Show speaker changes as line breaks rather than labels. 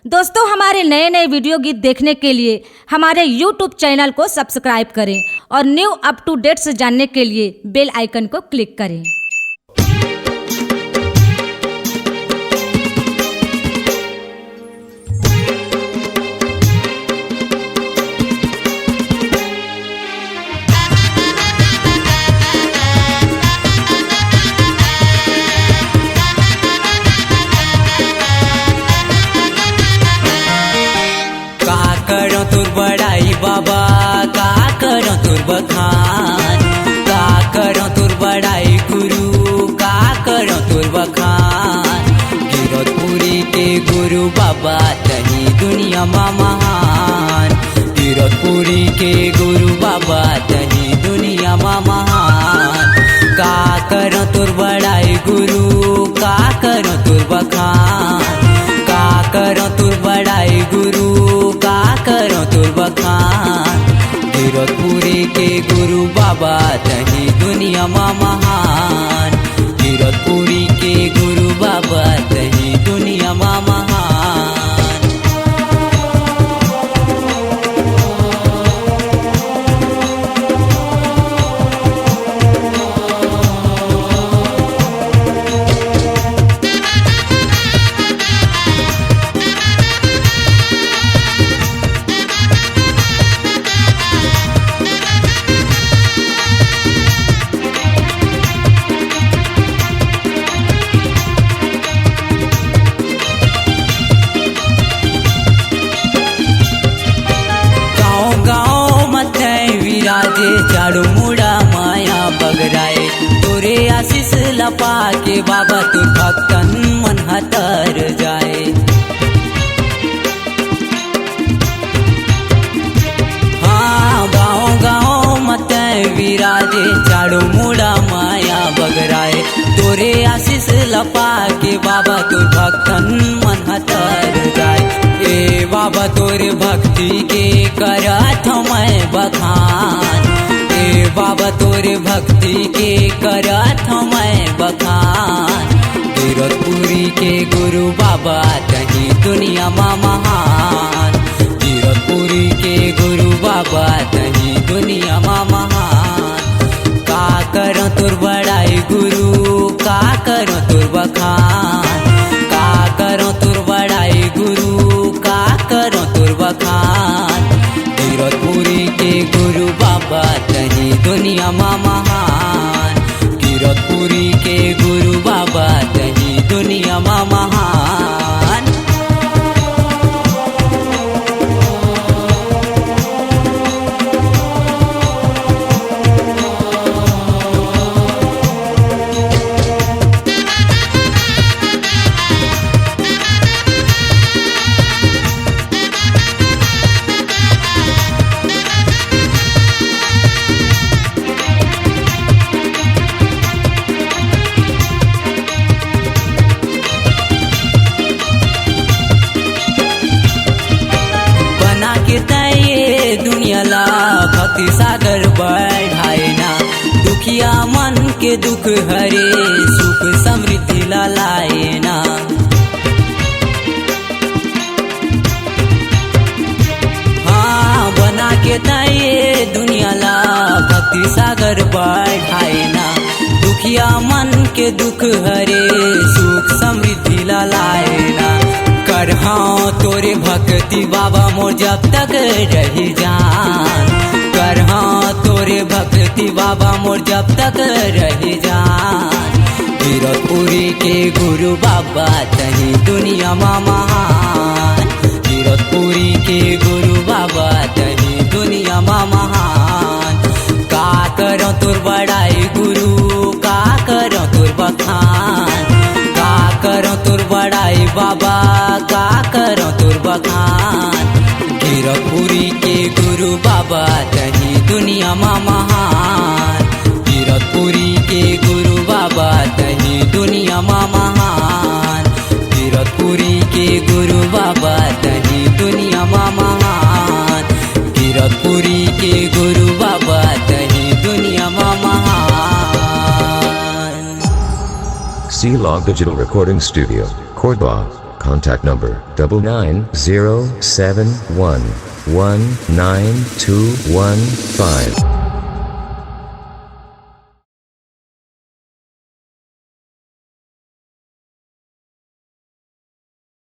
दोस्तों, हमारे नए नए वीडियो गीत देखने के लिए हमारे YouTube चैनल को सब्सक्राइब करें और न्यू अप टू डेट्स जानने के लिए बेल आइकन को क्लिक करें।
करो तुर बड़ाई बाबा, का करो तुर बखान, का करो तुर बड़ाई गुरु, का करो तुर बखान। गिरधपुरी के गुरु बाबा तही दुनिया में महान, गिरधपुरी के गुरु बाबा तही दुनिया में महान। का करो तुर बड़ाई गुरु, का करो तुर बखान, का करो तुर बड़ाई गुरु, का करो तुर बखान। गिरधपुरी के गुरु बाबा तही दुनिया में महान, गिरधपुरी के गुरु बाबा तही दुनिया में महान। चाड़ू मुड़ा माया बगराए, तोरे आशीष लपा के बाबा तुर भक्तन मन हतर जाए। हाँ, गाँव गाँव मत विराजे, चाड़ू मुड़ा माया बगराए, तोरे आशीष लपा के बाबा तुर भक्तन मन हतर जाए। ए बाबा तोरे भक्ति के करत मैं बखान, ए बाबा तोरे भक्ति के करत मैं बखान। गिरधपुरी के गुरु बाबा तही दुनिया में महान, गिरधपुरी के गुरु बाबा तही दुनिया में महान। का करो तुर बड़ाई गुरु, का करो तुर बखान, का करो तुर बड़ाई गुरु, का करो तुर बखान। गिरधपुरी के गुरु बाबा तही दुनिया में महान, गिरधपुरी के गुरु बाबा तही दुनिया में महान। दुनिया ला भक्ति सागर बढ़ाए ना, दुखिया मन के दुख हरे, सुख समृद्धि ला लाए ना। हाँ, बना के ताये दुनिया ला भक्ति सागर बढ़ाए ना, दुखिया मन के दुख हरे, सुख समृद्धि ला लाए ना। कर हाँ तोरे भक्ति बाबा मोर जब तक रही जान, कर हाँ तोरे भक्ति बाबा मोर जब तक रही जान। गिरधपुरी के गुरु बाबा तही दुनिया में महान, गिरधपुरी के गुरु बाबा तही दुनिया में महान। का करो तुर बड़ाई गुरु, का करो तुर बखान, का करो तुर बड़ाई बाबा, का करो तुर बखान। गिरधपुरी के गुरु बाबा तही दुनिया में महान, गिरधपुरी के गुरु बाबा तही दुनिया में महान, गिरधपुरी के गुरु बाबा तही दुनिया में महान, गिरधपुरी के गुरु बाबा तही दुनिया में महान।
C Log Digital Recording Studio, Cordoba. Contact number 9907119215.